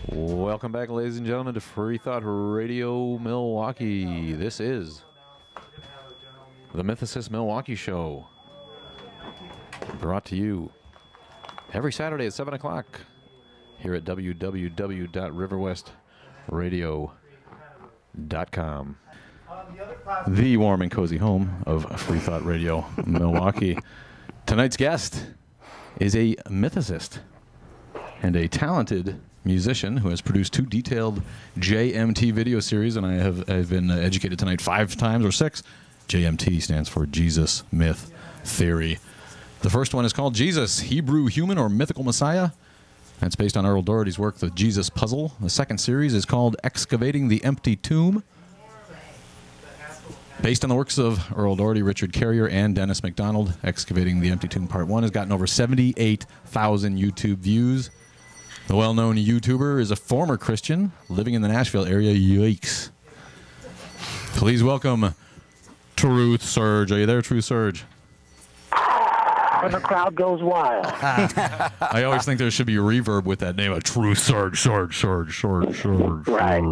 Welcome back, ladies and gentlemen, to Free Thought Radio Milwaukee. This is the Mythicist Milwaukee Show, brought to you every Saturday at 7 o'clock here at www.riverwestradio.com, the warm and cozy home of Free Thought Radio Milwaukee. Tonight's guest is a mythicist and a talented musician who has produced 2 detailed JMT video series, and I've been educated tonight 5 times or 6. JMT stands for Jesus, Myth, Theory. The first one is called Jesus, Hebrew Human or Mythical Messiah. That's based on Earl Doherty's work, The Jesus Puzzle. The second series is called Excavating the Empty Tomb, based on the works of Earl Doherty, Richard Carrier, and Dennis MacDonald. Excavating the Empty Tomb Part 1 has gotten over 78,000 YouTube views. The well-known YouTuber is a former Christian living in the Nashville area. Yikes. Please welcome TruthSurge. Are you there, TruthSurge? And the crowd goes wild. I always think there should be a reverb with that name, a TruthSurge, Surge. Right.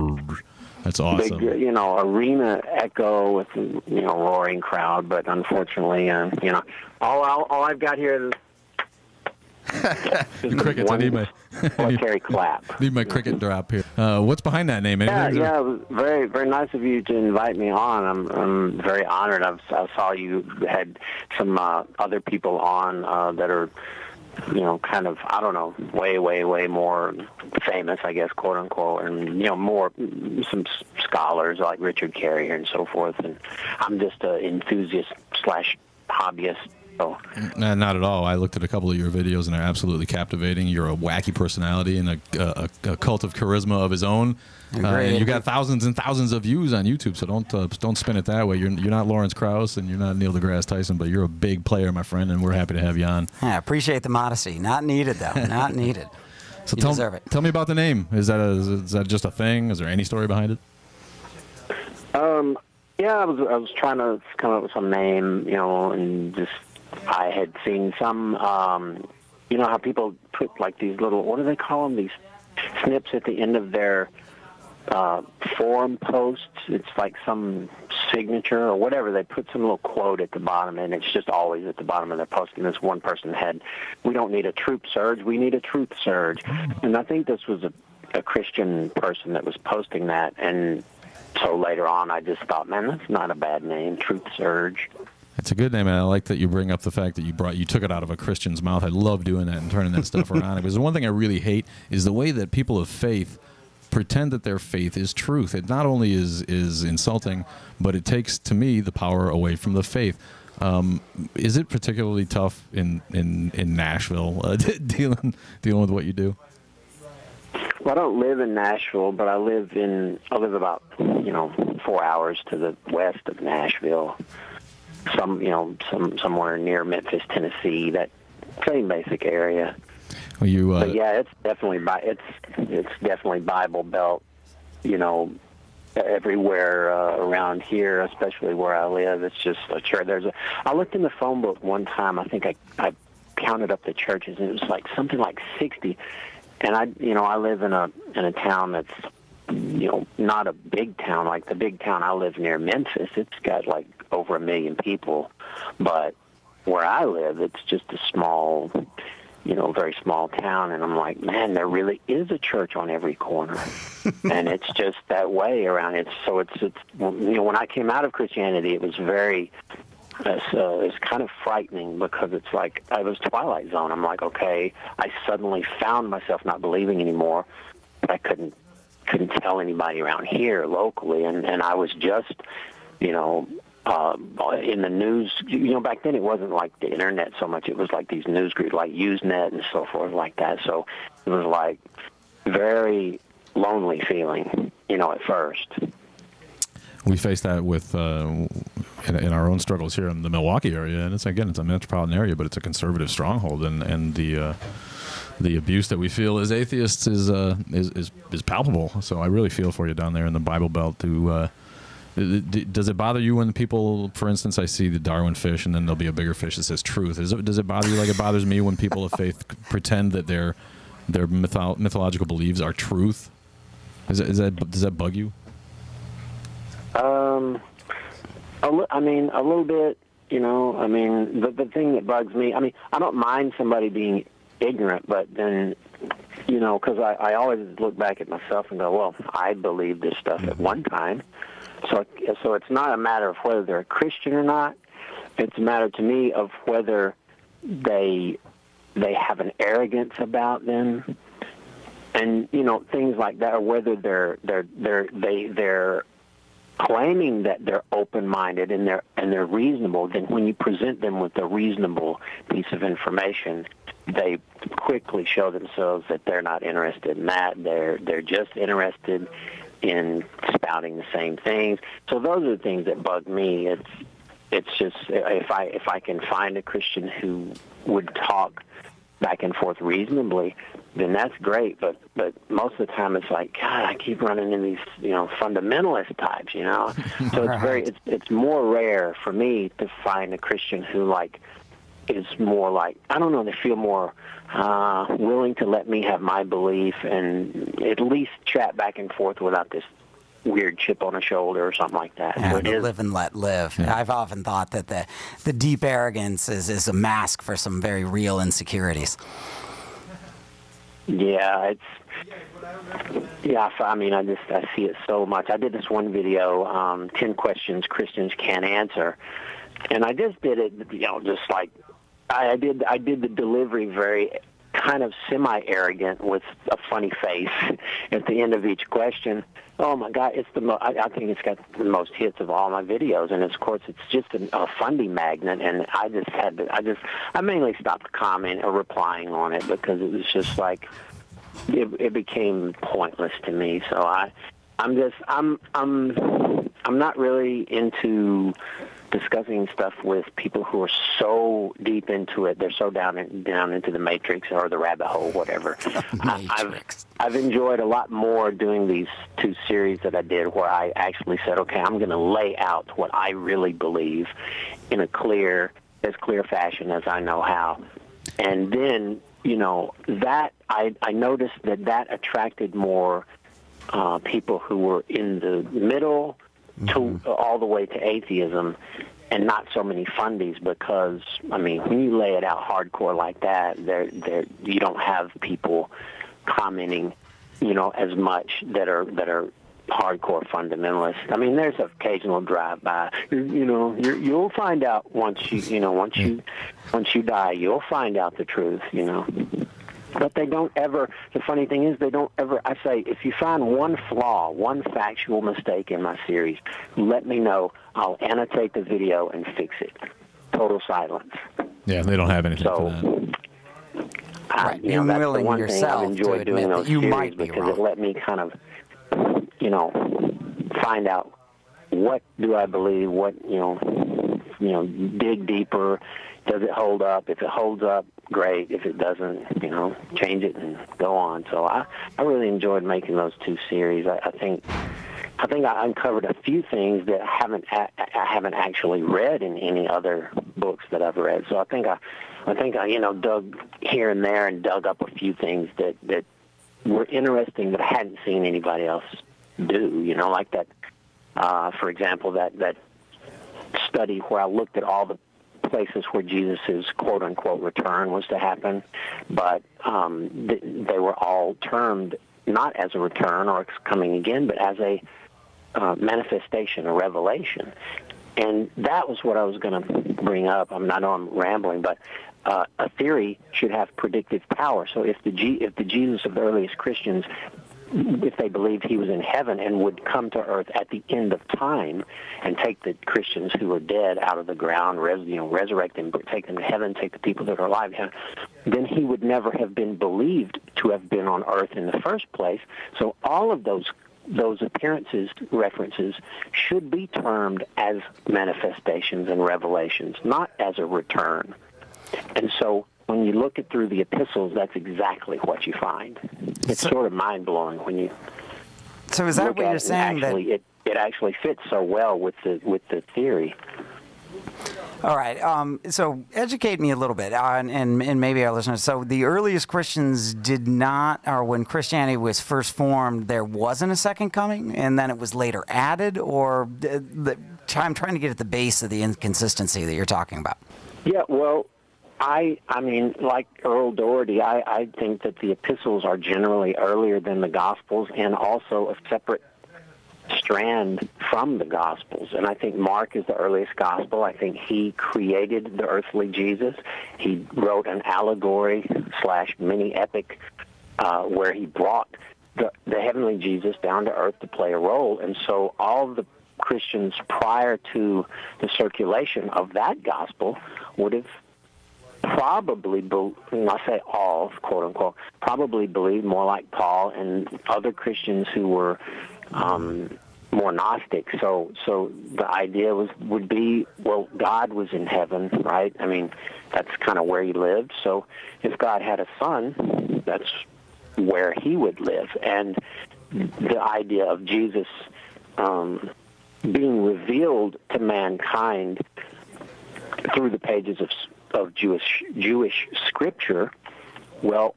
That's awesome. Big, arena echo with, roaring crowd, but unfortunately, all I've got here is crickets. I need my military clap. Need my cricket drop here. What's behind that name? Yeah, it was very, very nice of you to invite me on. I'm very honored. I saw you had some other people on that are, kind of, I don't know, way, way, way more famous, I guess, quote unquote, and more some scholars like Richard Carrier and so forth. And I'm just an enthusiast / hobbyist. Oh. Nah, not at all. I looked at a couple of your videos, and they're absolutely captivating. You're a wacky personality and a cult of charisma of his own. And you got thousands and thousands of views on YouTube, so don't spin it that way. You're not Lawrence Krauss, and you're not Neil deGrasse Tyson, but you're a big player, my friend, and we're happy to have you on. I appreciate the modesty. Not needed, though. Not needed. So you deserve it. Tell me about the name. Is that just a thing? Is there any story behind it? Yeah, I was trying to come up with some name, and just I had seen some, how people put like these little, what do they call them? These snips at the end of their forum posts. It's like some signature or whatever. They put some little quote at the bottom, and it's just always at the bottom of their post. And this one person had, "We don't need a troop surge, we need a truth surge." And I think this was a Christian person that was posting that. And so later on, I just thought, man, that's not a bad name, Truth Surge. It's a good name, and I like that you bring up the fact that you took it out of a Christian's mouth. I love doing that and turning that stuff around. Because the one thing I really hate is the way that people of faith pretend that their faith is truth. It not only is insulting, but it takes, to me, the power away from the faith. Is it particularly tough in Nashville dealing with what you do? Well, I don't live in Nashville, but I live about 4 hours to the west of Nashville. Somewhere near Memphis, Tennessee, that same basic area. Well, but yeah, it's definitely Bible Belt, everywhere around here, especially where I live. It's just a church. I looked in the phone book one time. I think I counted up the churches, and it was like something like 60. And I live in a town that's not a big town like the big town I live near, Memphis. It's got like over 1 million people, but where I live, it's just a small, very small town. And I'm like, man, there really is a church on every corner, and it's just that way around it. So it's when I came out of Christianity, it was very. It's kind of frightening because it's like I was Twilight Zone. I'm like, okay, I suddenly found myself not believing anymore, but I couldn't tell anybody around here locally, and I was just, in the news. Back then it wasn't like the internet so much. It was like these news groups like Usenet and so forth like that. So it was like very lonely feeling, at first. We face that with in our own struggles here in the Milwaukee area, and it's a metropolitan area, but it's a conservative stronghold, and the abuse that we feel as atheists is palpable. So I really feel for you down there in the Bible Belt. Does it bother you when people, for instance, I see the Darwin fish, and then there'll be a bigger fish that says truth? Does it bother you like it bothers me when people of faith pretend that their mythological beliefs are truth? Does that bug you? A little bit, the thing that bugs me, I don't mind somebody being ignorant, but then, because I always look back at myself and go, well, I believed this stuff at one time. So it's not a matter of whether they're a Christian or not. It's a matter to me of whether they have an arrogance about them, and things like that, or whether they're claiming that they're open-minded and they're reasonable. Then when you present them with a reasonable piece of information, they quickly show themselves that they're not interested in that. They're just interested in spouting the same things. So those are the things that bug me. It's just if I can find a Christian who would talk back and forth reasonably, then that's great. But most of the time it's like, God, I keep running into these fundamentalist types. So it's it's more rare for me to find a Christian who is more like, I don't know, they feel more willing to let me have my belief and at least chat back and forth without this weird chip on the shoulder or something like that. Yeah, so live and let live. Yeah. I've often thought that the deep arrogance is a mask for some very real insecurities. Yeah, I see it so much. I did this one video, 10 questions Christians can't answer, and I just did it, just like I did the delivery very kind of semi-arrogant with a funny face at the end of each question. Oh my God, I think it's got the most hits of all my videos, and of course it's just a funding magnet. And I mainly stopped commenting or replying on it because it was just like it became pointless to me. So I'm not really into discussing stuff with people who are so deep into it. They're so down into the matrix or the rabbit hole, whatever. I've enjoyed a lot more doing these 2 series that I did where I actually said, okay, I'm going to lay out what I really believe in as clear fashion as I know how. And then, that I noticed that attracted more people who were in the middle to all the way to atheism, and not so many fundies, because when you lay it out hardcore like that, you don't have people commenting, as much that are hardcore fundamentalists. There's an occasional drive-by. You'll find out once you die, you'll find out the truth. But they don't ever, the funny thing is, they don't ever, I say, if you find one flaw, one factual mistake in my series, let me know. I'll annotate the video and fix it. Total silence. Yeah, they don't have anything for that. Right. That's the one thing I've enjoyed doing those series, because it let me kind of, find out what do I believe, what, dig deeper. Does it hold up? If it holds up, great. If it doesn't, change it and go on. So I really enjoyed making those 2 series. I think I uncovered a few things that I haven't actually read in any other books that I've read. So I think I dug here and there and dug up a few things that were interesting that I hadn't seen anybody else do. Like that, for example, that study where I looked at all the places where Jesus' quote-unquote return was to happen, but they were all termed not as a return or coming again, but as a manifestation, a revelation. And that was what I was going to bring up. I know I'm rambling, but a theory should have predictive power. So if the Jesus of the earliest Christians if they believed he was in heaven and would come to earth at the end of time and take the Christians who are dead out of the ground, resurrect them, take them to heaven, take the people that are alive to heaven, then he would never have been believed to have been on earth in the first place. So all of those appearances, references, should be termed as manifestations and revelations, not as a return. And so when you look at through the epistles, that's exactly what you find. It's sort of mind-blowing when you So is that look what at you're it, saying? and actually, it actually fits so well with the theory. All right. So educate me a little bit, and maybe our listeners. So the earliest Christians did not, or when Christianity was first formed, there wasn't a second coming, and then it was later added, or I'm trying to get at the base of the inconsistency that you're talking about. Yeah, well, I mean, like Earl Doherty, I think that the epistles are generally earlier than the Gospels and also a separate strand from the Gospels. And I think Mark is the earliest Gospel. I think he created the earthly Jesus. He wrote an allegory / mini epic where he brought the heavenly Jesus down to earth to play a role. And so all the Christians prior to the circulation of that Gospel would have probably, I say all, quote unquote, probably believed more like Paul and other Christians who were more Gnostic. So the idea would be, well, God was in heaven, right? I mean, that's kind of where he lived. So if God had a son, that's where he would live. And the idea of Jesus being revealed to mankind through the pages of Jewish scripture, well,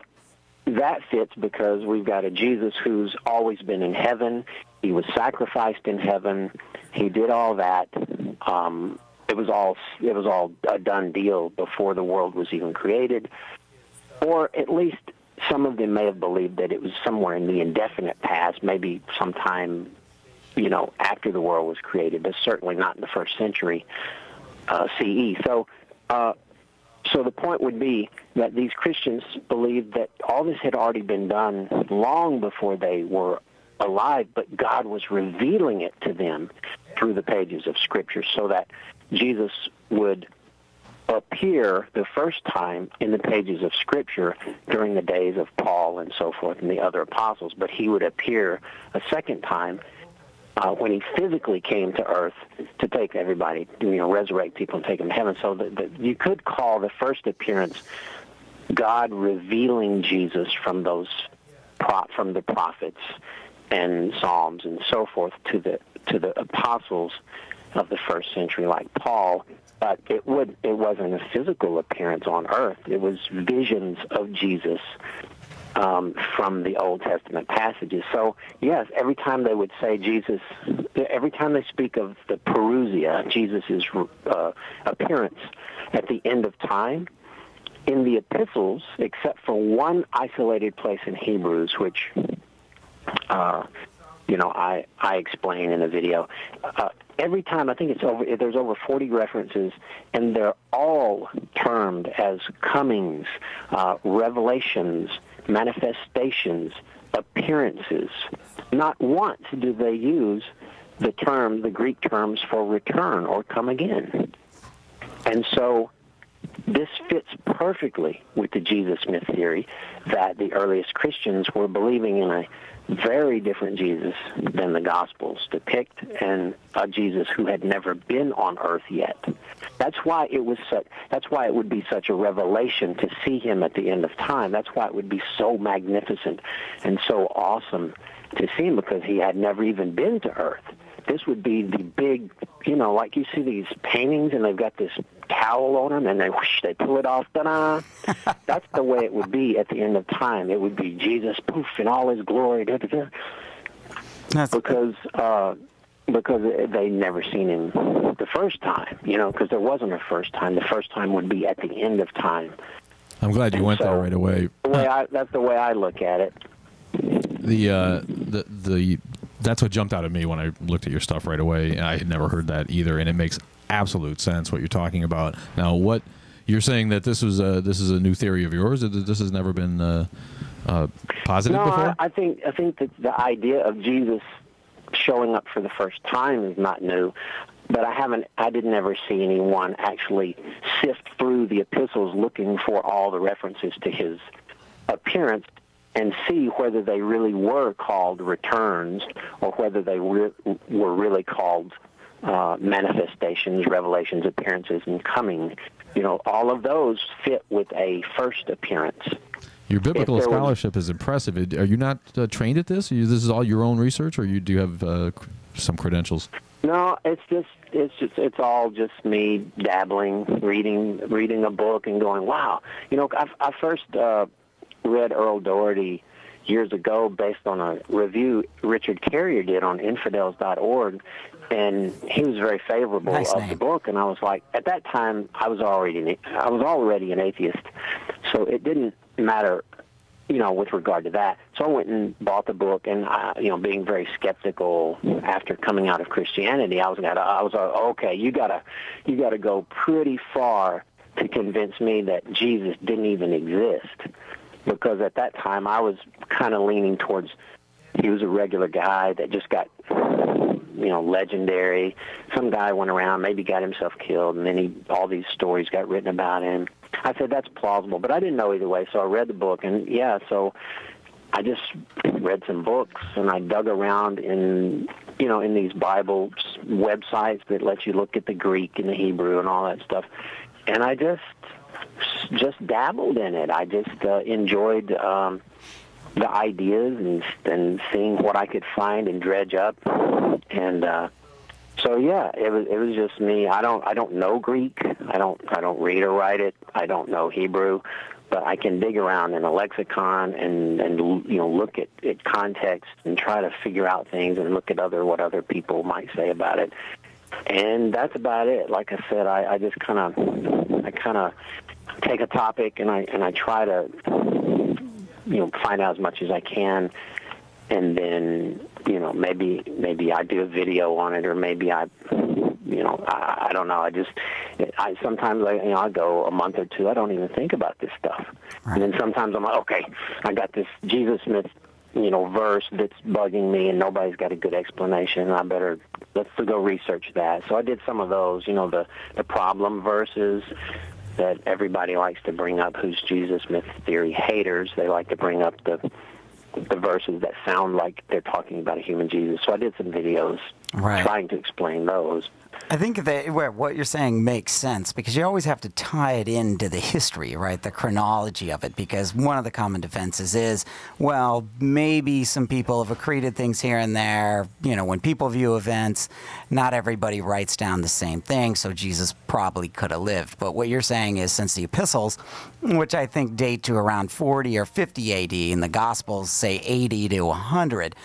that fits because we've got a Jesus who's always been in heaven. He was sacrificed in heaven. He did all that. It was all a done deal before the world was even created. Or at least some of them may have believed that it was somewhere in the indefinite past, maybe sometime, after the world was created, but certainly not in the first century CE. So the point would be that these Christians believed that all this had already been done long before they were alive, but God was revealing it to them through the pages of Scripture so that Jesus would appear the first time in the pages of Scripture during the days of Paul and so forth and the other apostles, but he would appear a second time when he physically came to earth to take everybody, resurrect people and take them to heaven. So you could call the first appearance God revealing Jesus from the prophets and Psalms and so forth to the apostles of the first century, like Paul. But it wasn't a physical appearance on earth. It was visions of Jesus from the Old Testament passages. So, yes, every time they would say Jesus, every time they speak of the parousia, Jesus' appearance at the end of time, in the epistles, except for one isolated place in Hebrews, which, I explain in a video, every time, I think there's over 40 references, and they're all termed as comings, revelations, manifestations, appearances. Not once do they use the Greek terms for return or come again. And so this fits perfectly with the Jesus myth theory that the earliest Christians were believing in a very different Jesus than the Gospels depict, and a Jesus who had never been on earth yet. That's why it would be such a revelation to see him at the end of time. That's why it would be so magnificent and so awesome to see him, because he had never even been to earth. This would be the big, like you see these paintings and they've got this towel on them and they pull it off, ta-da! That's the way it would be at the end of time. It would be Jesus, poof, in all his glory, da-da-da. Because they'd never seen him the first time, because there wasn't a first time. The first time would be at the end of time. I'm glad you went there right away. That's the way I look at it. That's what jumped out at me when I looked at your stuff right away. I had never heard that either, and it makes absolute sense what you're talking about. Now, what you're saying that this is a new theory of yours? This has never been posited before? I think that the idea of Jesus showing up for the first time is not new, but I didn't ever see anyone actually sift through the epistles looking for all the references to his appearance and see whether they really were called returns or whether they were really called manifestations, revelations, appearances, and coming. All of those fit with a first appearance. Your biblical scholarship is impressive. Are you not trained at this? This is all your own research, or you do have some credentials? No, it's all just me dabbling, reading a book and going, wow. I first read Earl Doherty years ago based on a review Richard Carrier did on infidels.org, and he was very favorable of the book. And I was like, at that time, I was already an atheist, so it didn't matter, with regard to that. So I went and bought the book, and being very skeptical after coming out of Christianity, I was okay. You gotta go pretty far to convince me that Jesus didn't even exist, because at that time I was kind of leaning towards he was a regular guy that just got legendary. Some guy went around, maybe got himself killed, and then all these stories got written about him. I said, that's plausible, but I didn't know either way, so I read the book, and so I just read some books, and I dug around in these Bible websites that let you look at the Greek and the Hebrew and all that stuff, and I just dabbled in it. I just enjoyed the ideas and seeing what I could find and dredge up, and it was just me. I don't know Greek. I don't read or write it. I don't know Hebrew, but I can dig around in a lexicon and look at context and try to figure out things and look at what other people might say about it. And that's about it. Like I said, I just kind of take a topic and I try to find out as much as I can, and then maybe I do a video on it, or maybe I don't know. I sometimes I go a month or two, I don't even think about this stuff, right. And then sometimes I'm like, okay, I got this Jesus myth verse that's bugging me, and nobody's got a good explanation. Let's go research that. So I did some of those, the problem verses that everybody likes to bring up, who's Jesus myth theory haters. They like to bring up the verses that sound like they're talking about a human Jesus. So I did some videos trying to explain those. I think that what you're saying makes sense, because you always have to tie it into the history, right? The chronology of it, because one of the common defenses is, well, maybe some people have accreted things here and there. When people view events, not everybody writes down the same thing, so Jesus probably could have lived. But what you're saying is, since the epistles, which I think date to around 40 or 50 AD, and the Gospels say 80 to 100,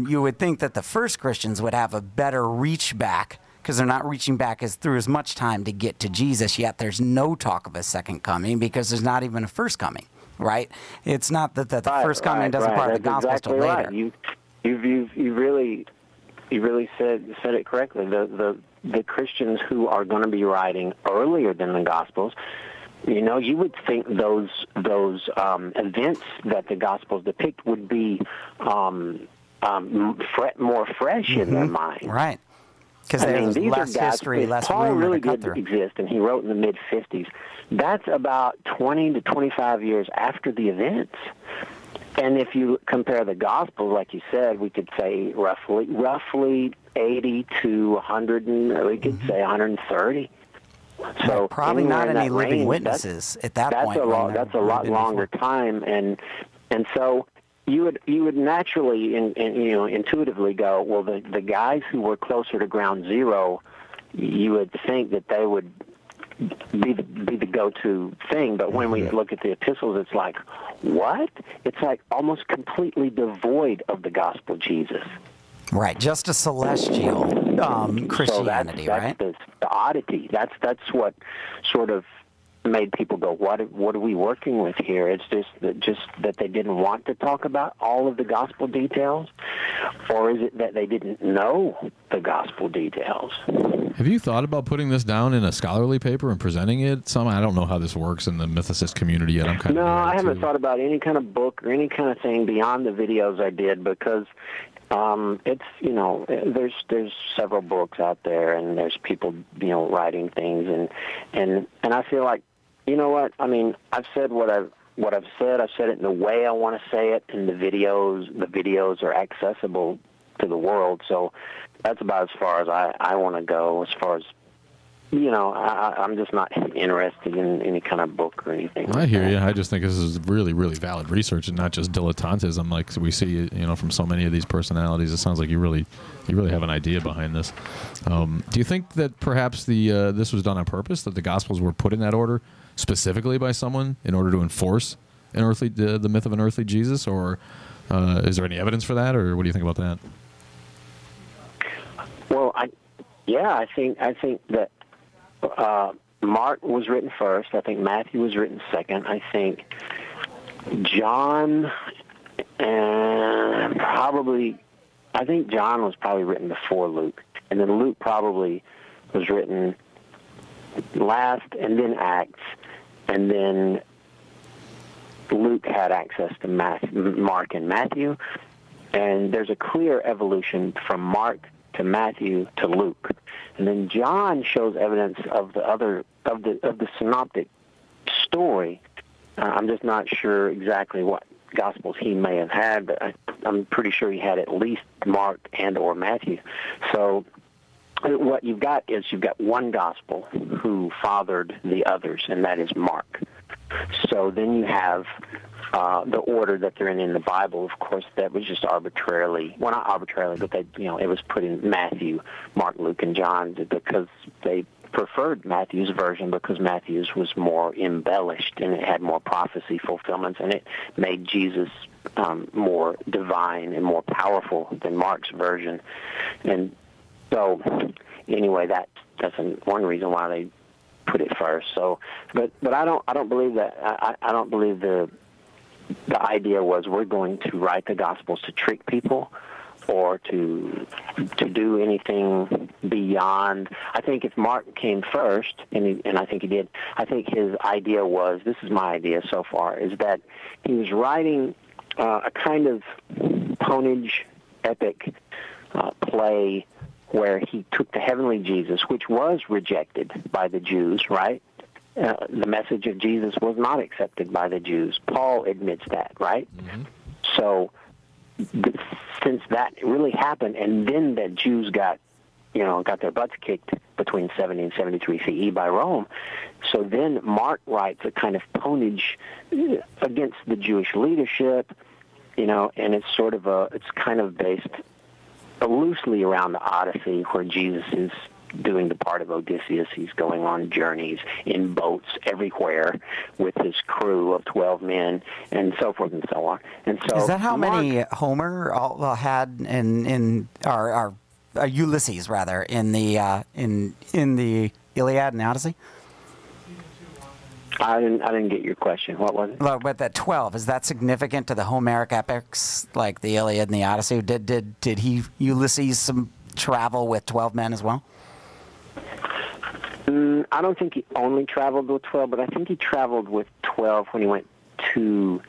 you would think that the first Christians would have a better reach back, because they're not reaching back through as much time to get to Jesus, yet there's no talk of a second coming because there's not even a first coming, right? It's not that the first coming doesn't part of the Gospel until later. Right. You really said it correctly. The Christians who are going to be writing earlier than the Gospels, you would think those events that the Gospels depict would be more fresh in their mind. Right. Because there's less history, less Paul room really to cut did through. exist, and he wrote in the mid-50s. That's about 20 to 25 years after the events. And if you compare the Gospels, like you said, we could say roughly 80 to 100, and we could say 130. So probably not any living witnesses at that point. That's a lot longer time, and so you would naturally intuitively go, well, the guys who were closer to ground zero, you would think that they would be the go-to thing. But when we look at the epistles, it's like, what? It's like almost completely devoid of the gospel Jesus. Right, just a celestial Christianity, so that's right? The oddity. That's what sort of made people go, what are we working with here? It's just that they didn't want to talk about all of the gospel details, or is it that they didn't know the gospel details? Have you thought about putting this down in a scholarly paper and presenting it? I don't know how this works in the mythicist community yet. No, I haven't thought about any kind of book or any kind of thing beyond the videos I did, because it's, there's several books out there, and there's people, writing things, and I feel like, you know what? I mean, I've said what I've said. I've said it in the way I want to say it, and the videos are accessible to the world. So that's about as far as I want to go. As far as, I'm just not interested in any kind of book or anything. I hear you. I just think this is really, really valid research and not just dilettantism like we see, from so many of these personalities. It sounds like you really have an idea behind this. Do you think that perhaps this was done on purpose, that the Gospels were put in that order specifically by someone in order to enforce the myth of an earthly Jesus, or is there any evidence for that, or what do you think about that? Well, I think that Mark was written first. I think Matthew was written second. I think John John was probably written before Luke, and then Luke probably was written last, and then Acts, and then Luke had access to Mark and Matthew, and there's a clear evolution from Mark to Matthew to Luke, and then John shows evidence of the synoptic story. I'm just not sure exactly what Gospels he may have had, but I'm pretty sure he had at least Mark and or Matthew. So what you've got is one Gospel who fathered the others, and that is Mark. So then you have the order that they're in the Bible. Of course, that was just arbitrarily, well, not arbitrarily, but it was put in Matthew, Mark, Luke, and John because they preferred Matthew's version, because Matthew's was more embellished and it had more prophecy fulfillments, and it made Jesus more divine and more powerful than Mark's version. And so, anyway, that's one reason why they put it first. So, but I don't believe that. I don't believe the idea was we're going to write the Gospels to trick people or to do anything beyond. I think if Mark came first, and I think he did, I think his idea was, this is my idea so far, is that he was writing a kind of ponage epic play where he took the heavenly Jesus, which was rejected by the Jews, right? The message of Jesus was not accepted by the Jews. Paul admits that, right? Mm-hmm. So since that really happened, and then the Jews got their butts kicked between 70 and 73 CE by Rome, so then Mark writes a kind of ponage against the Jewish leadership, and it's kind of based loosely around the Odyssey, where Jesus is doing the part of Odysseus. He's going on journeys in boats everywhere with his crew of 12 men, and so forth and so on. And so, is that how many Homer had in our Ulysses rather in the Iliad and the Odyssey? I didn't get your question. What was it? Well, but that 12, is that significant to the Homeric epics like the Iliad and the Odyssey? Did Ulysses travel with 12 men as well? I don't think he only traveled with 12, but I think he traveled with 12 when he went to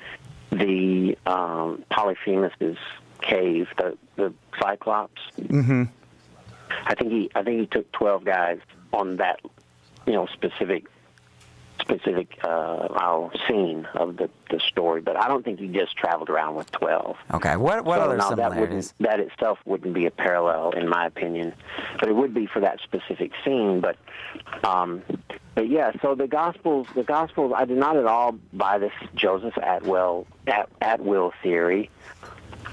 the Polyphemus's cave, the Cyclops. Mm-hmm. I think he took 12 guys on that, specific scene of the story, but I don't think he just traveled around with 12. Okay, what other similarities? That itself wouldn't be a parallel, in my opinion, but it would be for that specific scene. But yeah, so the Gospels, I do not at all buy this Joseph Atwill theory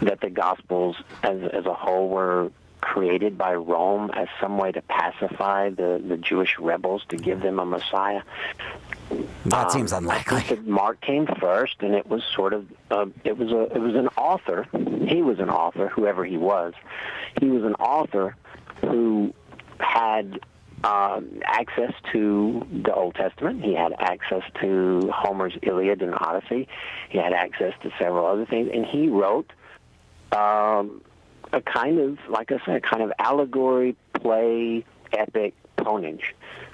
that the Gospels as a whole were created by Rome as some way to pacify the Jewish rebels, to give them a Messiah. That seems unlikely. I think that Mark came first, and it was sort of it was an author. He was an author, whoever he was. He was an author who had access to the Old Testament. He had access to Homer's Iliad and Odyssey. He had access to several other things, and he wrote a kind of, like I said, kind of allegory, play, epic ponage,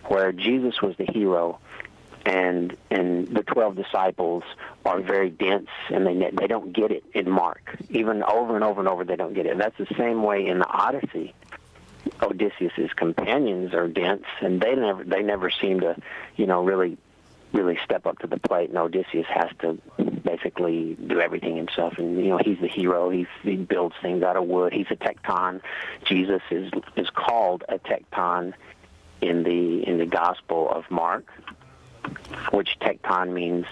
where Jesus was the hero, and the 12 disciples are very dense, and they don't get it in Mark. Even over and over and over, they don't get it. And that's the same way in the Odyssey. Odysseus's companions are dense, and they never seem to, really step up to the plate. And Odysseus has to basically do everything himself. And he's the hero. He builds things out of wood. He's a tecton. Jesus is called a tecton in the Gospel of Mark, which tecton means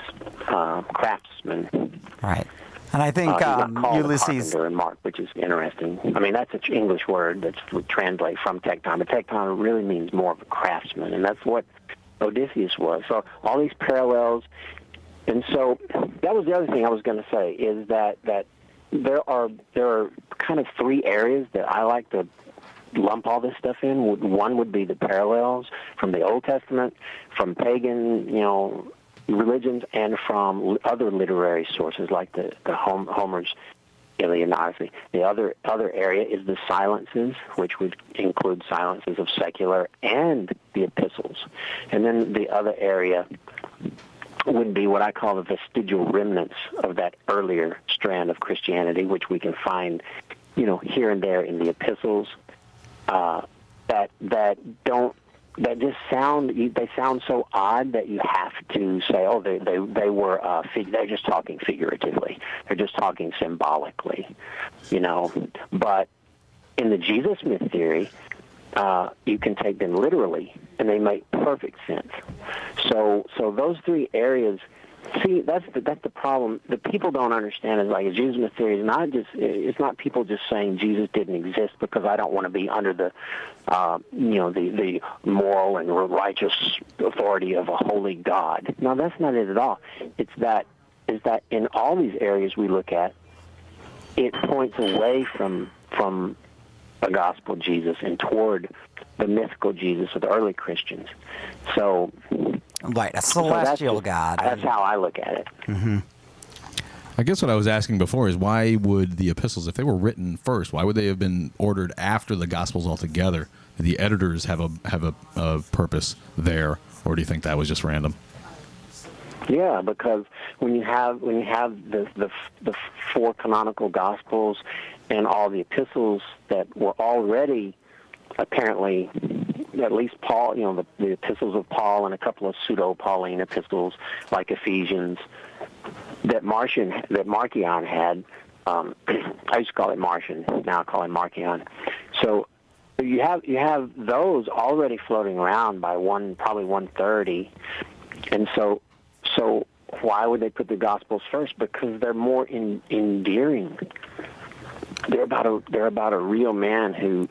craftsman. Right. And I think he's not called Ulysses... a carpenter in Mark, which is interesting. I mean, that's an English word that would translate from tecton, but tecton really means more of a craftsman, and that's what Odysseus was. So all these parallels, and so that was the other thing I was going to say, is that there are kind of three areas that I like to lump all this stuff in. One would be the parallels from the Old Testament, from pagan, religions, and from other literary sources like the Homer's Iliad and Odyssey. The other area is the silences, which would include silences of secular and the epistles. And then the other area would be what I call the vestigial remnants of that earlier strand of Christianity, which we can find, here and there in the epistles, that just sound so odd that you have to say, oh, they were they're just talking figuratively, they're just talking symbolically, But in the Jesus myth theory, you can take them literally, and they make perfect sense. So those three areas. See, that's the problem. The people don't understand is like a Jesus myth theory it's not people just saying Jesus didn't exist because I don't want to be under the the moral and righteous authority of a holy God. No, that's not it at all. Is that in all these areas we look at, it points away from a gospel Jesus and toward the mythical Jesus of the early Christians. So. Right, a celestial God. That's how I look at it. Mm-hmm. I guess what I was asking before is why would the epistles, if they were written first, why would they have been ordered after the Gospels altogether? Did the editors have a purpose there, or do you think that was just random? Yeah, because when you have the four canonical Gospels and all the epistles that were already apparently, at least Paul, the epistles of Paul and a couple of pseudo-Pauline epistles like Ephesians that Marcion had. I used to call it Marcion. Now I call it Marcion. So you have those already floating around by probably 130, and so why would they put the Gospels first? Because they're more endearing. They're about a real man who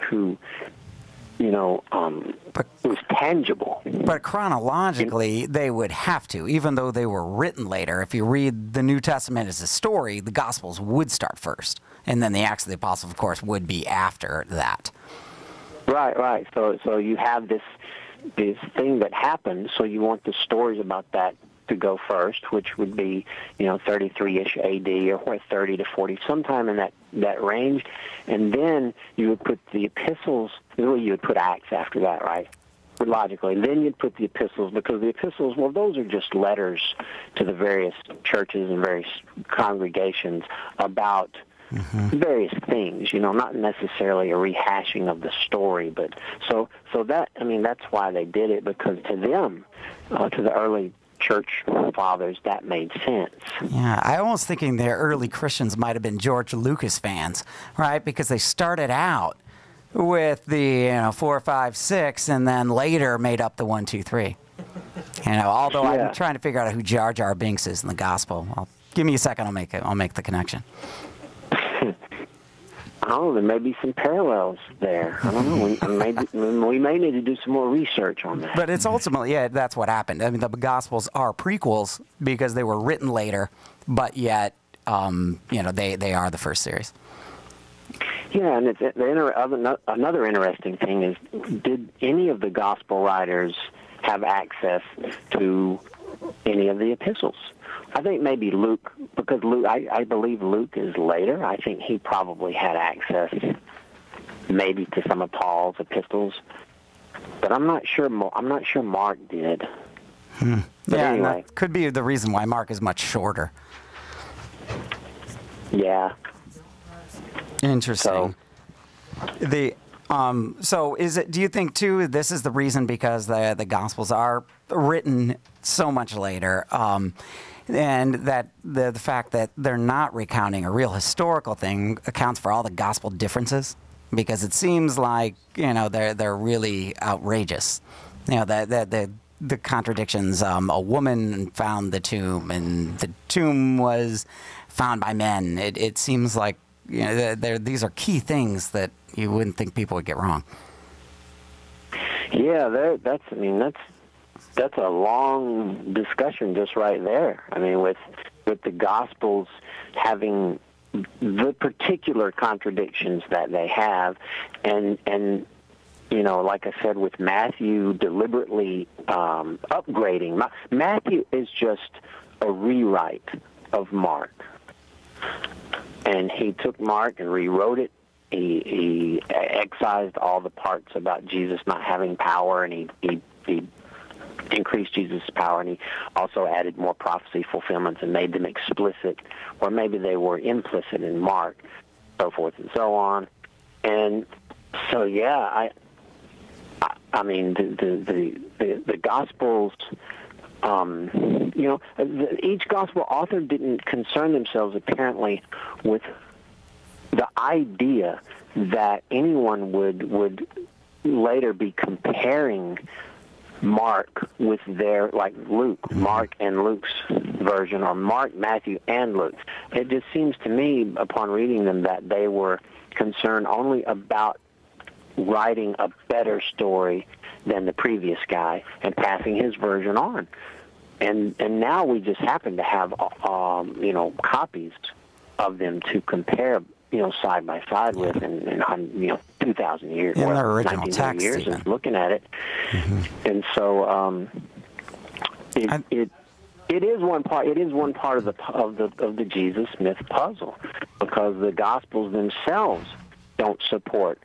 was tangible. But chronologically, they would have to, even though they were written later. If you read the New Testament as a story, the Gospels would start first, and then the Acts of the Apostles, of course, would be after that. Right. So you have this thing that happened, so you want the stories about that to go first, which would be 33-ish A.D. or 30 to 40, sometime in that range, and then you would put the epistles. Really, you would put Acts after that, right? Logically, then you'd put the epistles, because the epistles, well, those are just letters to the various churches and various congregations about various things, not necessarily a rehashing of the story, but so that's why they did it, because to them, to the early church fathers, that made sense. Yeah, I almost thinking the early Christians might have been George Lucas fans, right? Because they started out with the 4, 5, 6, and then later made up the 1, 2, 3. Although I'm trying to figure out who Jar Jar Binks is in the gospel. Give me a second, I'll make the connection. There may be some parallels there. I don't know. We may need to do some more research on that. But it's ultimately, that's what happened. I mean, the Gospels are prequels because they were written later, but yet, they are the first series. Yeah, and another interesting thing is, did any of the gospel writers have access to any of the epistles? I think maybe Luke, because Luke, I believe Luke is later. I think he probably had access maybe to some of Paul's epistles, but I'm not sure Mark did. But yeah, anyway, that could be the reason why Mark is much shorter. Yeah. Interesting. So is it? Do you think too? This is the reason because the Gospels are written so much later, and that the fact that they're not recounting a real historical thing accounts for all the Gospel differences, because it seems like they're really outrageous. The contradictions. A woman found the tomb, and the tomb was found by men. It seems like these are key things that you wouldn't think people would get wrong. Yeah, that's a long discussion just right there. I mean, with the Gospels having the particular contradictions that they have, and like I said, with Matthew deliberately upgrading. Matthew is just a rewrite of Mark. And he took Mark and rewrote it. He excised all the parts about Jesus not having power, and he increased Jesus' power, and he also added more prophecy fulfillments and made them explicit, or maybe they were implicit in Mark, so forth and so on. And so, yeah, I mean, the Gospels. Each gospel author didn't concern themselves apparently with the idea that anyone would later be comparing Mark with like Luke, Mark and Luke's version, or Mark, Matthew, and Luke. It just seems to me, upon reading them, that they were concerned only about writing a better story than the previous guy and passing his version on. And now we just happen to have copies of them to compare side by side with, and 2,000 years in their original text, years even. of looking at it. Mm-hmm. And so it is one part. It is one part of the Jesus myth puzzle, because the Gospels themselves don't support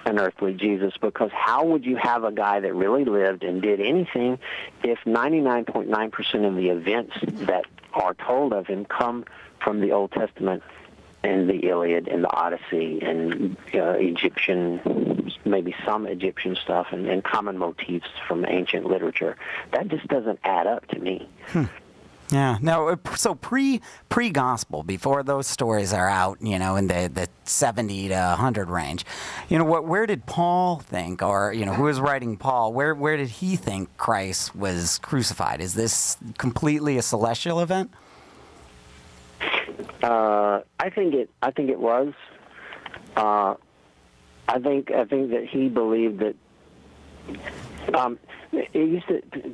an earthly Jesus, because how would you have a guy that really lived and did anything if 99.9% of the events that are told of him come from the Old Testament and the Iliad and the Odyssey and Egyptian, maybe some Egyptian stuff, and common motifs from ancient literature? That just doesn't add up to me. Yeah. Now, so pre-gospel, before those stories are out, in the 70 to 100 range, where did Paul think, or who was writing Paul? Where did he think Christ was crucified? Is this completely a celestial event? I think it was. I think that he believed that.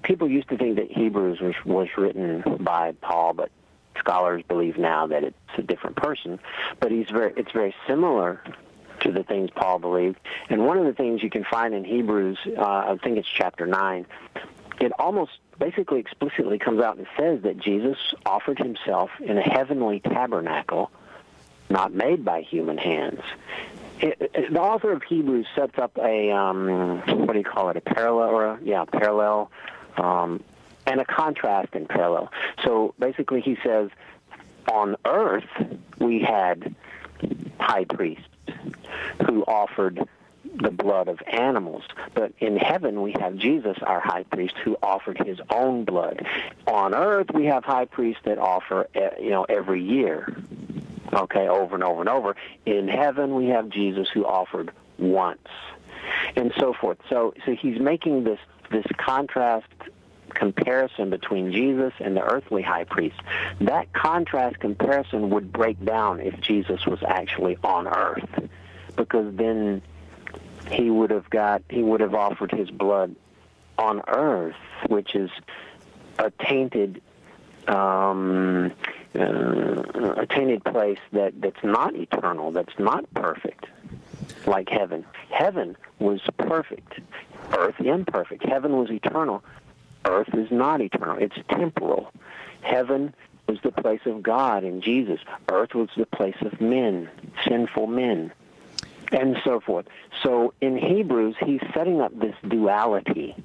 People used to think that Hebrews was written by Paul, but scholars believe now that it's a different person. But it's very similar to the things Paul believed. And one of the things you can find in Hebrews, I think it's chapter 9, it almost basically explicitly comes out and says that Jesus offered himself in a heavenly tabernacle, not made by human hands. The author of Hebrews sets up a a parallel, and a contrast in parallel. So basically, he says, on earth we had high priests who offered the blood of animals, but in heaven we have Jesus, our high priest, who offered his own blood. On earth we have high priests that offer, every year. Okay, over and over and over. In heaven, we have Jesus who offered once, and so forth. So he's making this contrast comparison between Jesus and the earthly high priest. That contrast comparison would break down if Jesus was actually on earth, because then he would have offered his blood on earth, which is a tainted place that's not eternal, that's not perfect. like heaven. Heaven was perfect. Earth imperfect. Heaven was eternal. Earth is not eternal. It's temporal. Heaven was the place of God in Jesus. Earth was the place of men, sinful men, and so forth. So in Hebrews, he's setting up this duality,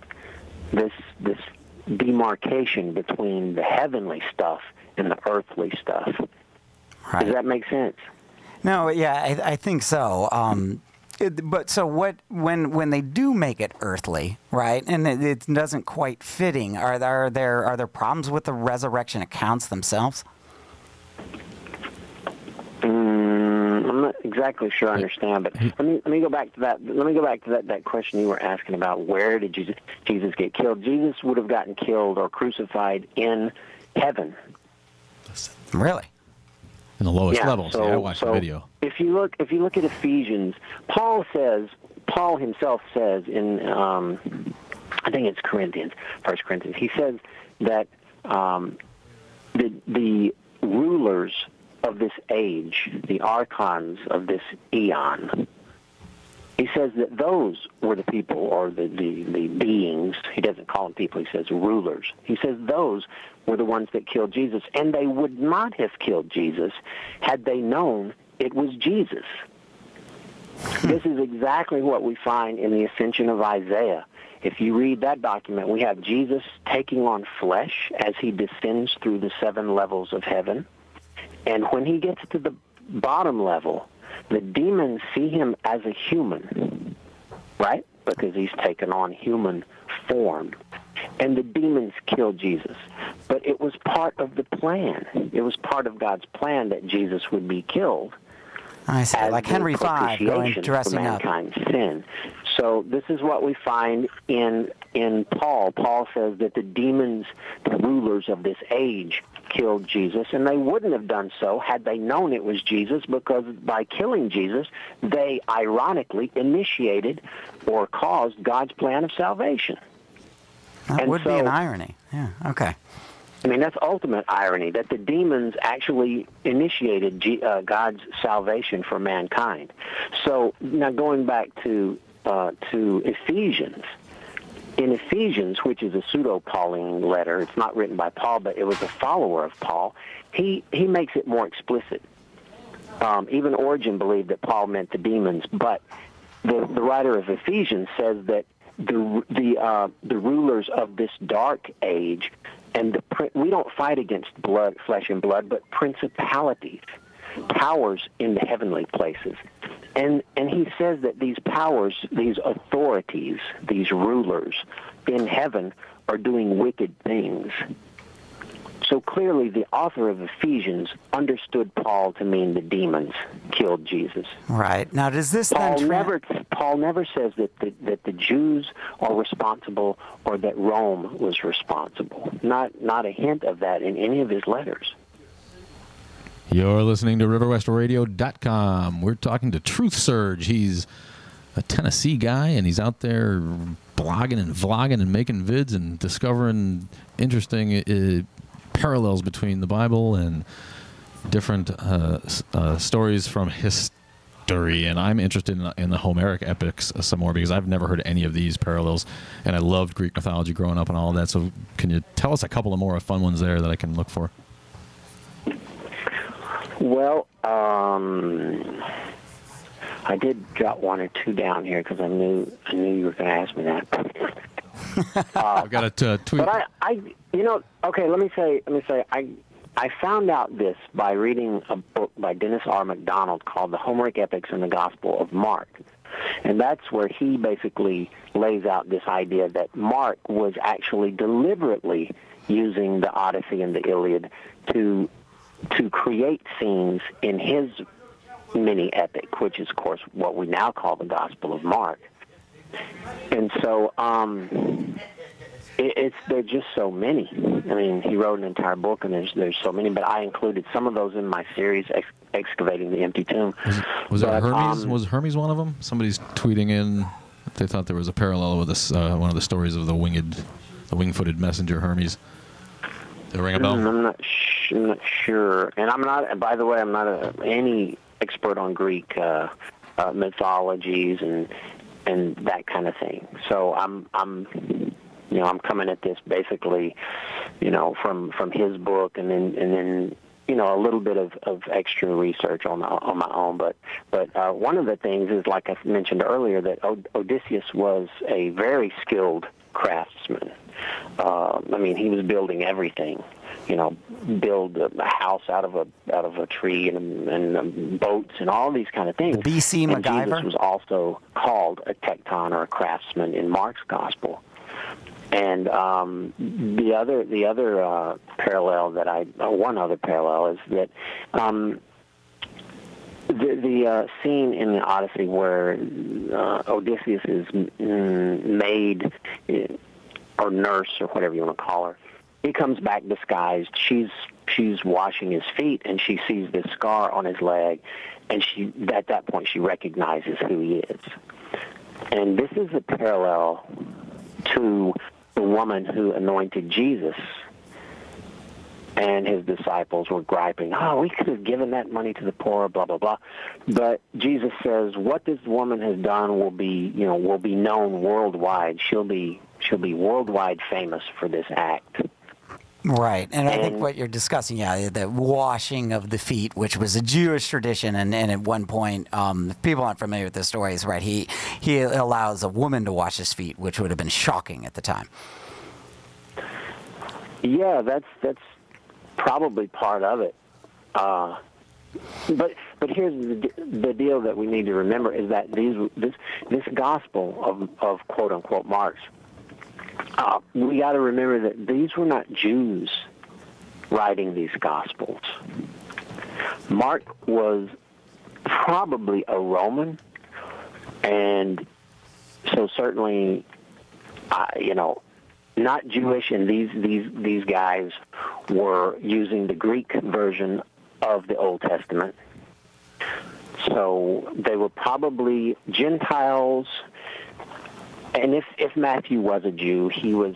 this demarcation between the heavenly stuff and the earthly stuff. Right. Does that make sense? No, yeah, I think so. But so what? When they do make it earthly, right, and it doesn't quite fitting, are there problems with the resurrection accounts themselves? I'm not exactly sure I understand, but let me go back to that. Let me go back to that question you were asking about. Where did Jesus get killed? Jesus would have gotten killed or crucified in heaven. Really? In the lowest levels. I watched the video. If you look at Ephesians, Paul himself says in I think it's Corinthians, 1 Corinthians. He says that the rulers of this age, the archons of this eon, he says that those were the people, or the beings. He doesn't call them people, he says rulers. He says those were the ones that killed Jesus, and they would not have killed Jesus had they known it was Jesus. This is exactly what we find in the Ascension of Isaiah. If you read that document, we have Jesus taking on flesh as he descends through the 7 levels of heaven. And when he gets to the bottom level, the demons see him as a human, right? Because he's taken on human form. And the demons kill Jesus. But it was part of the plan. It was part of God's plan that Jesus would be killed. I see, like Henry V going dressing for mankind's sin. So this is what we find in Paul. Paul says that the demons, the rulers of this age, killed Jesus, and they wouldn't have done so had they known it was Jesus, because by killing Jesus, they ironically initiated or caused God's plan of salvation. That would be an irony. Yeah, okay. I mean, that's ultimate irony, that the demons actually initiated God's salvation for mankind. So now going back to Ephesians, in Ephesians, which is a pseudo-Pauline letter, it's not written by Paul, but it was a follower of Paul, he makes it more explicit. Even Origen believed that Paul meant the demons, but the writer of Ephesians says that the rulers of this dark age, and we don't fight against flesh and blood, but principalities, powers in the heavenly places. And he says that these powers, these authorities, these rulers in heaven are doing wicked things. So clearly the author of Ephesians understood Paul to mean the demons killed Jesus. Right. Now, does this Paul never says that the Jews are responsible or that Rome was responsible. Not a hint of that in any of his letters. You're listening to RiverWestRadio.com. We're talking to TruthSurge. He's a Tennessee guy, and he's out there blogging and vlogging and making vids and discovering interesting parallels between the Bible and different stories from history. And I'm interested in the Homeric epics some more, because I've never heard any of these parallels, and I loved Greek mythology growing up and all of that. So can you tell us a couple of more fun ones there that I can look for? Well, I did jot one or two down here because I knew you were going to ask me that. I've got a tweet. But okay. Let me say, I found out this by reading a book by Dennis R. MacDonald called The Homeric Epics and the Gospel of Mark. And that's where he basically lays out this idea that Mark was actually deliberately using the Odyssey and the Iliad to create scenes in his mini-epic, which is, of course, what we now call the Gospel of Mark. And so there's just so many. I mean, he wrote an entire book, and there's so many, but I included some of those in my series, Excavating the Empty Tomb. Was Hermes one of them? Somebody's tweeting in that they thought there was a parallel with this one of the stories of the wing-footed messenger Hermes. Did it ring a bell? I'm not sure. And I'm not, by the way, I'm not any expert on Greek mythologies and that kind of thing. So I'm coming at this basically, from his book, and then a little bit of extra research on my own. But one of the things is, like I mentioned earlier, that Odysseus was a very skilled craftsman. He was building everything. Build a house out of a tree and boats and all these kind of things. The BC and MacGyver? Jesus was also called a tecton or a craftsman in Mark's gospel. And the other parallel one other parallel is that the scene in the Odyssey where Odysseus is maid or nurse or whatever you want to call her, he comes back disguised. She's washing his feet, and she sees this scar on his leg, and at that point she recognizes who he is. And this is a parallel to the woman who anointed Jesus, and his disciples were griping, we could have given that money to the poor, blah, blah, blah. But Jesus says, what this woman has done will be known worldwide. She'll be worldwide famous for this act. Right, and I think what you're discussing, the washing of the feet, which was a Jewish tradition, and at one point, if people aren't familiar with the stories, right, he allows a woman to wash his feet, which would have been shocking at the time. Yeah, that's probably part of it. But here's the deal that we need to remember is that this gospel of quote unquote Mark's. We got to remember that these were not Jews writing these Gospels. Mark was probably a Roman, and so certainly, not Jewish. And these guys were using the Greek version of the Old Testament. So they were probably Gentiles. And if Matthew was a Jew, he was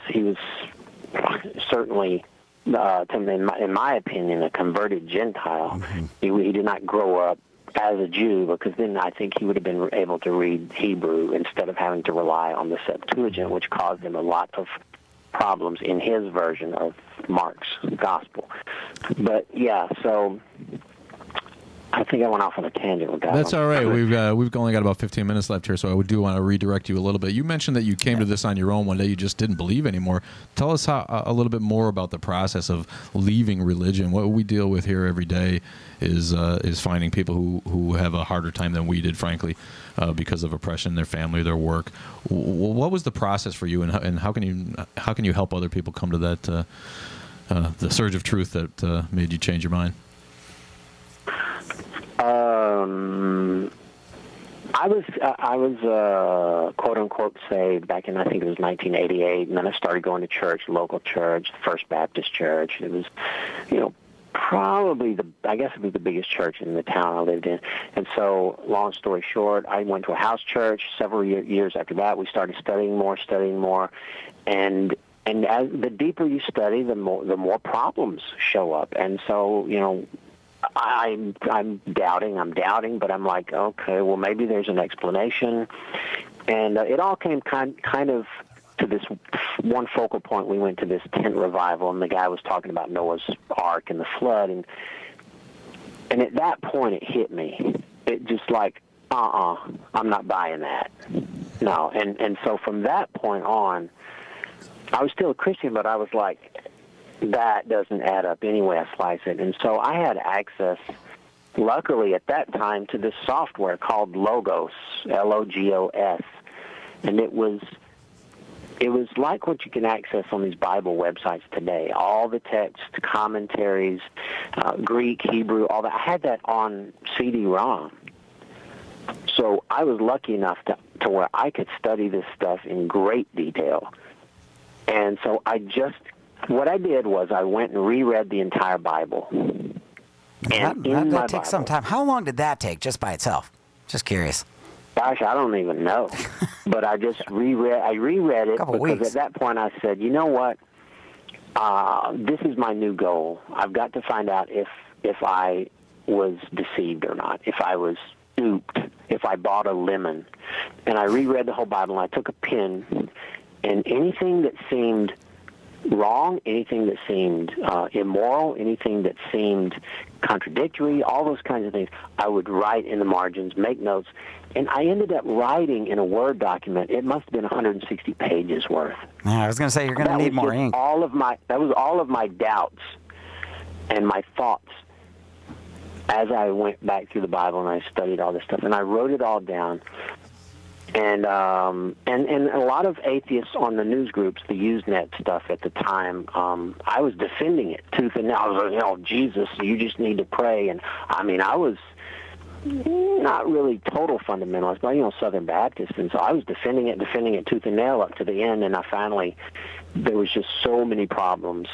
certainly, in my opinion, a converted Gentile. Mm-hmm. He did not grow up as a Jew, because then I think he would have been able to read Hebrew instead of having to rely on the Septuagint, which caused him a lot of problems in his version of Mark's gospel. But yeah, so I think I went off on a tangent with that. That's all right. We've only got about 15 minutes left here, so I do want to redirect you a little bit. You mentioned that you came to this on your own one day. You just didn't believe anymore. Tell us a little bit more about the process of leaving religion. What we deal with here every day is finding people who have a harder time than we did, frankly, because of oppression, their family, their work. What was the process for you, and how can you help other people come to that the surge of truth that made you change your mind? I was quote unquote saved back in, I think it was 1988, and then I started going to church, local church, First Baptist Church. It was, probably I guess it was the biggest church in the town I lived in. And so, long story short, I went to a house church. Several years after that, we started studying more, and as the deeper you study, the more problems show up. And so, I'm doubting, but I'm like, okay, well, maybe there's an explanation. And it all came kind of to this one focal point. We went to this tent revival, and the guy was talking about Noah's Ark and the flood. And at that point, it hit me. It just like, I'm not buying that. No. And so from that point on, I was still a Christian, but I was like, that doesn't add up any way I slice it. And so I had access, luckily at that time, to this software called Logos, Logos. And it was like what you can access on these Bible websites today. All the text, commentaries, Greek, Hebrew, all that. I had that on CD-ROM. So I was lucky enough to where I could study this stuff in great detail. And so what I did was I went and reread the entire Bible. That takes some time. How long did that take just by itself? Just curious. Gosh, I don't even know. But I just reread it because weeks. At that point I said, you know what? This is my new goal. I've got to find out if I was deceived or not, if I was duped. if I bought a lemon. And I reread the whole Bible, and I took a pen, and anything that seemed wrong, anything that seemed immoral, anything that seemed contradictory, all those kinds of things, I would write in the margins, make notes, and I ended up writing in a Word document. It must have been 160 pages worth. Yeah, I was going to say, you're going to need more ink. That was all of my doubts and my thoughts as I went back through the Bible and I studied all this stuff, and I wrote it all down. And a lot of atheists on the news groups, the Usenet stuff at the time, I was defending it tooth and nail. I was like, Jesus, you just need to pray. And I mean, I was not really total fundamentalist, but Southern Baptist, and so I was defending it tooth and nail up to the end. And there was just so many problems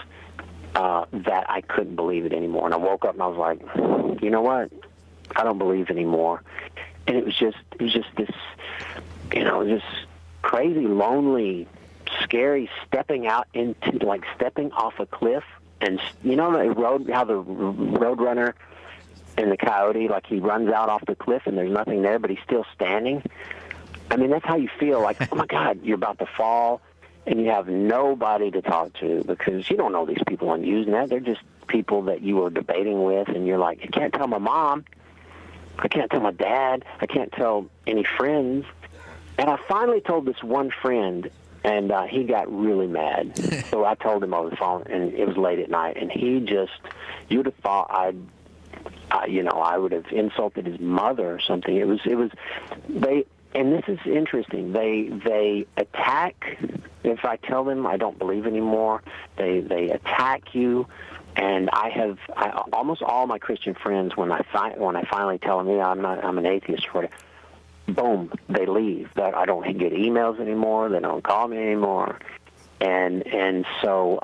that I couldn't believe it anymore. And I woke up and I was like, you know what? I don't believe anymore. And it was just this, this crazy, lonely, scary stepping off a cliff. And how the roadrunner and the coyote, like he runs out off the cliff and there's nothing there, but he's still standing. I mean, that's how you feel. Like, oh my God, you're about to fall, and you have nobody to talk to because you don't know these people on Usenet. They're just people that you were debating with, and you're like, I can't tell my mom. I can't tell my dad. I can't tell any friends. And I finally told this one friend, and he got really mad. So I told him over the phone, and it was late at night. And he just, you'd have thought I would have insulted his mother or something. And this is interesting. They attack. If I tell them I don't believe anymore, they attack you. And I almost all my Christian friends, when I finally tell them, I'm an atheist, boom, they leave. I don't get emails anymore. They don't call me anymore. And so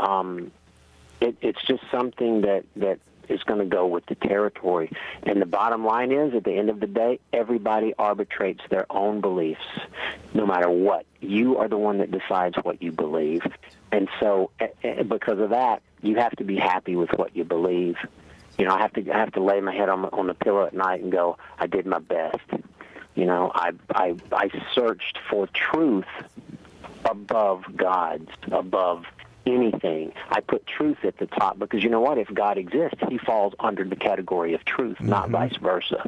it's just something that is going to go with the territory. And the bottom line is, at the end of the day, everybody arbitrates their own beliefs, no matter what. You are the one that decides what you believe. And so because of that, you have to be happy with what you believe. I have to lay my head on the pillow at night and go, I did my best. I searched for truth above God's, above anything. I put truth at the top because you know what? If God exists, he falls under the category of truth, not vice versa.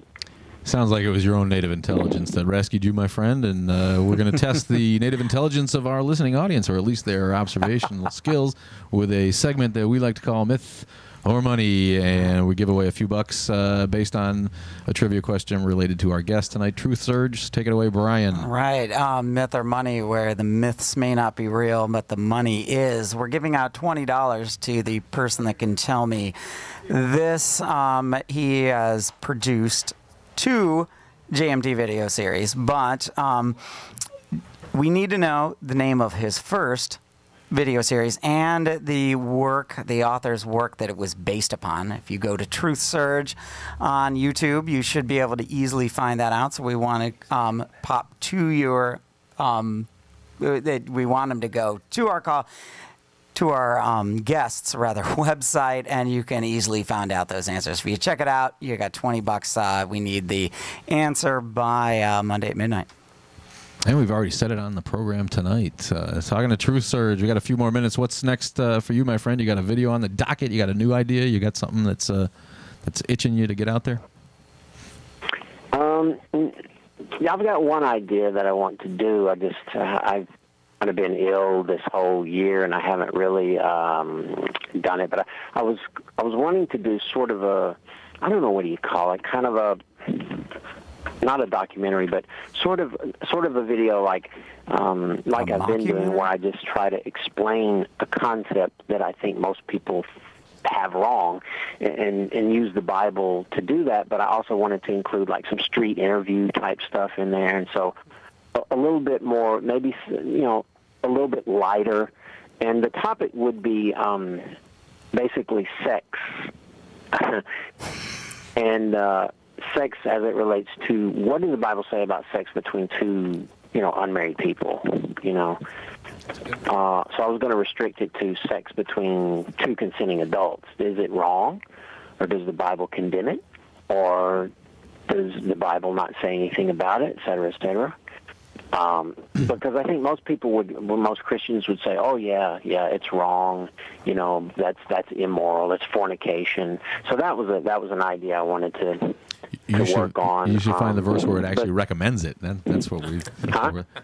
Sounds like it was your own native intelligence that rescued you, my friend, and we're going to test the native intelligence of our listening audience, or at least their observational skills, with a segment that we like to call Myth or Money, and we give away a few bucks based on a trivia question related to our guest tonight, TruthSurge. Take it away, Brian. All right, Myth or Money, where the myths may not be real, but the money is. We're giving out $20 to the person that can tell me this. He has produced 2 JMT video series, but we need to know the name of his first video series and the author's work that it was based upon. If you go to TruthSurge on YouTube, you should be able to easily find that out. So we want to pop to your, we want them to go to our call, to our guests, website, and you can easily find out those answers. If you check it out, you got $20. We need the answer by Monday at midnight. And we've already said it on the program tonight. Talking to TruthSurge, we got a few more minutes. What's next for you, my friend? You got a video on the docket? You got a new idea? You got something that's itching you to get out there? Yeah, I've got one idea that I want to do. I've kind of been ill this whole year, and I haven't really done it. But I was wanting to do sort of a, I don't know, what do you call it? Kind of a, not a documentary, but sort of a video like I've been doing, where I just try to explain a concept that I think most people have wrong, and use the Bible to do that. But I also wanted to include like some street interview type stuff in there, and so a little bit more, maybe a little bit lighter. And the topic would be basically sex, and sex as it relates to, what does the Bible say about sex between 2 unmarried people? So I was going to restrict it to sex between 2 consenting adults. Is it wrong, or does the Bible condemn it, or does the Bible not say anything about it, et cetera, et cetera? Because I think most Christians would say, "Oh yeah, it's wrong. You know, that's immoral. It's fornication." So that was an idea I wanted to work on. You should find the verse where it actually recommends it. That's what we.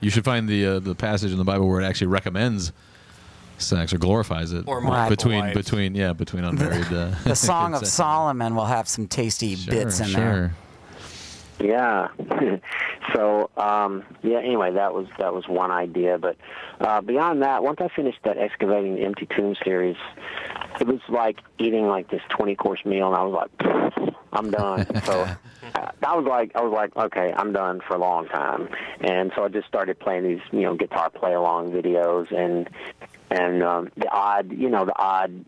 You should find the passage in the Bible where it actually recommends sex or glorifies it, or between unmarried. The Song of Solomon will have some tasty bits in there. Yeah. So anyway, that was one idea. But beyond that, once I finished that Excavating the Empty Tomb series, it was like eating like this 20-course meal, and I was like, I'm done. So I was like, okay, I'm done for a long time. And so I just started playing these, guitar play-along videos and the odd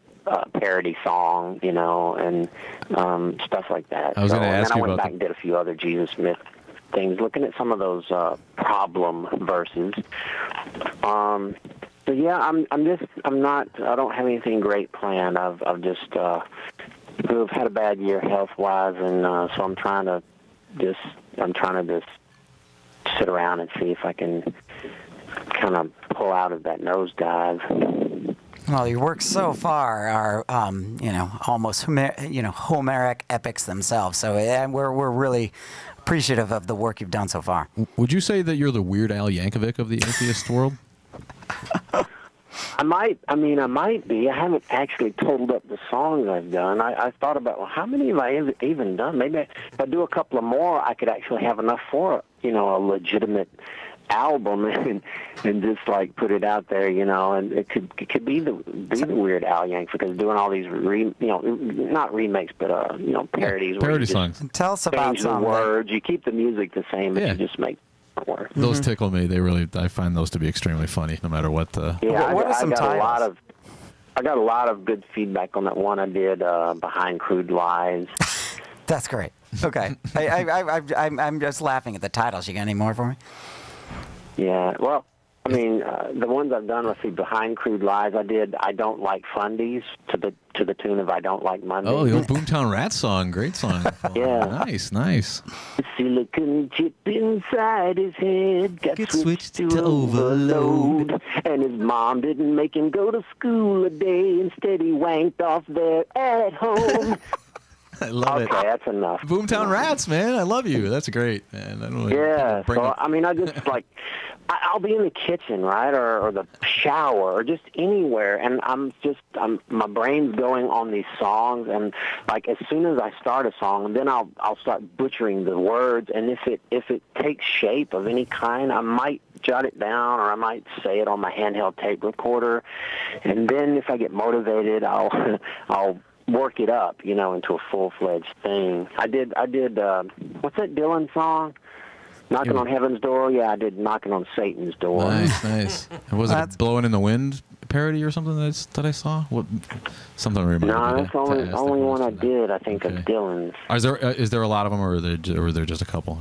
parody song, and stuff like that. I was going to ask you about. And then I went back and did a few other Jesus myth things, looking at some of those problem verses. But yeah, I don't have anything great planned. I've just had a bad year health-wise, and so I'm trying to just sit around and see if I can kind of pull out of that nosedive. Well, your works so far are, almost Homeric epics themselves. So we're really appreciative of the work you've done so far. Would you say that you're the Weird Al Yankovic of the atheist world? I might be. I haven't actually totaled up the songs I've done. I thought about, well, how many have I even done? Maybe if I do a couple of more, I could actually have enough for, a legitimate album and just like put it out there, and it could be the Weird Al Yankovic, because doing all these not remakes, but parodies. Parody songs. Tell us about some words. You keep the music the same, but you just make more. Those tickle me. I find those to be extremely funny, no matter what the. Yeah, what are some titles? I got a lot of good feedback on that one I did, Behind Crude Lies. That's great. Okay, I'm just laughing at the titles. You got any more for me? Yeah, well, the ones I've done, let's see, Behind Crude Lies, I did I Don't Like Fundies to the tune of I Don't Like Mondays. Oh, the old Boomtown Rats song. Great song. Yeah. Nice. The silicon chip inside his head got switched to overload. And his mom didn't make him go to school a day. Instead, he wanked off there at home. I love it. Okay, that's enough. Boomtown Rats, man. I love you. That's great, man. I just like, I'll be in the kitchen, right, or the shower, or just anywhere, and my brain's going on these songs, and like as soon as I start a song, then I'll start butchering the words, and if it takes shape of any kind, I might jot it down, or I might say it on my handheld tape recorder, and then if I get motivated, I'll work it up, into a full-fledged thing. I did. What's that Dylan song? Knocking on Heaven's Door? Yeah, I did Knocking on Satan's Door. Nice. Was it Blowing in the Wind parody or something that I saw? Something I remember. No, that's the only one I did, I think, of Dylan's. Is there a lot of them, or are there just a couple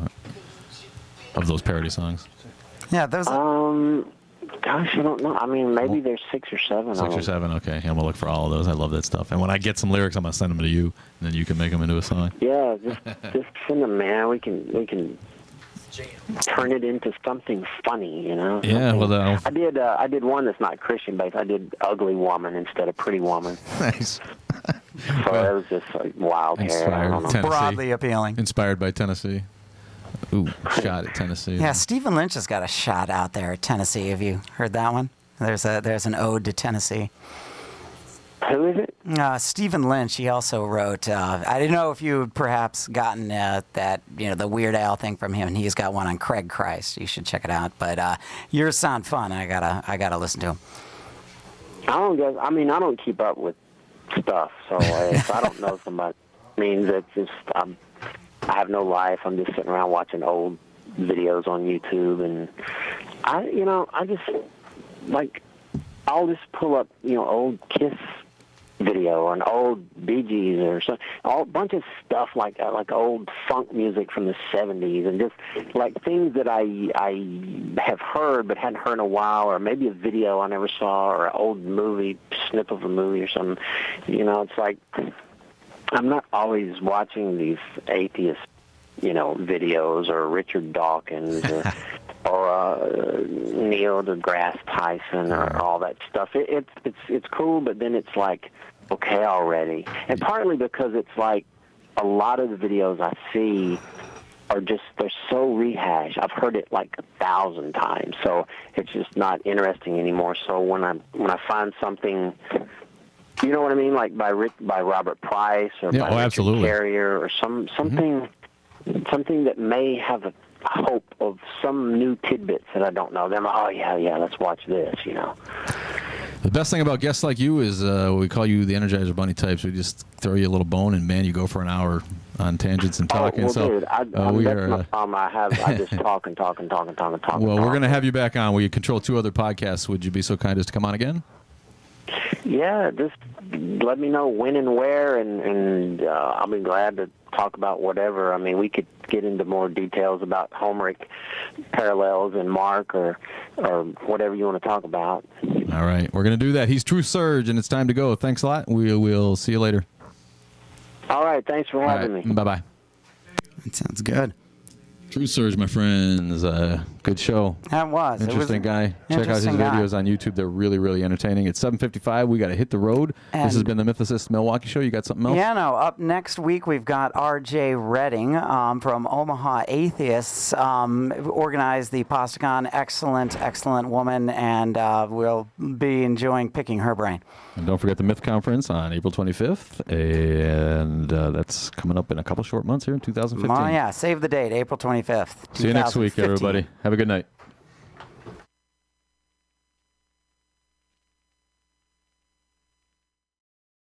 of those parody songs? Yeah, those. Gosh, I don't know. Maybe there's 6 or 7 of them. 6 or 7, okay. I'm going to look for all of those. I love that stuff. And when I get some lyrics, I'm going to send them to you, and then you can make them into a song. Yeah, just send them, man. We can turn it into something funny, Yeah, well, I did one that's not Christian-based. I did Ugly Woman instead of Pretty Woman. Nice. So that was just like wild hair. I don't know. Broadly appealing. Inspired by Tennessee. Ooh, shot at Tennessee. Yeah, Stephen Lynch has got a shot out there at Tennessee. Have you heard that one? There's an ode to Tennessee. Who is it? Stephen Lynch. He also wrote. I didn't know if you had perhaps gotten that the Weird Al thing from him. And he's got one on Craig Christ. You should check it out. But yours sound fun. I gotta listen to him. I don't keep up with stuff. So if I don't know somebody, means it's just I have no life. I'm just sitting around watching old videos on YouTube, and I just like I'll just pull up old Kiss video or an old Bee Gees or something, a bunch of stuff like that, like old funk music from the 70s, and just like things that I have heard but hadn't heard in a while, or maybe a video I never saw, or an old movie, snip of a movie or something. It's like I'm not always watching these atheist videos, or Richard Dawkins, or Neil deGrasse Tyson, or all that stuff. It's cool, but then it's like, okay, already. And partly because it's like a lot of the videos I see are just, they're so rehashed. I've heard it like 1,000 times, so it's just not interesting anymore. So when I find something, you know what I mean, like by Robert Price or by Richard Carrier, or something that may have a hope of some new tidbits that I don't know, then oh yeah, let's watch this. The best thing about guests like you is we call you the Energizer Bunny types. We just throw you a little bone, and man, you go for an hour on tangents and talking. Well, dude, that's my problem. I just talk and talk and talk and talk and talk. Well, we're going to have you back on. We control 2 other podcasts. Would you be so kind as to come on again? Yeah, just let me know when and where, and I'll be glad to talk about whatever. I mean, we could get into more details about Homeric parallels and Mark, or whatever you want to talk about. All right, we're going to do that. He's TruthSurge, and it's time to go. Thanks a lot. We'll see you later. All right, thanks for having me. Bye-bye. That sounds good. TruthSurge, my friends. Good show. That was. Interesting guy. Check out his videos on YouTube. They're really, really entertaining. It's 7:55. We got to hit the road. This has been the Mythicist Milwaukee Show. You got something else? Yeah, no. Up next week, we've got R.J. Redding from Omaha Atheists. Organized the Posticon. Excellent woman. And we'll be enjoying picking her brain. And don't forget the Myth Conference on April 25th. And that's coming up in a couple short months here in 2015. Oh, yeah. Save the date, April 25th. See you next week, everybody. Have a good night.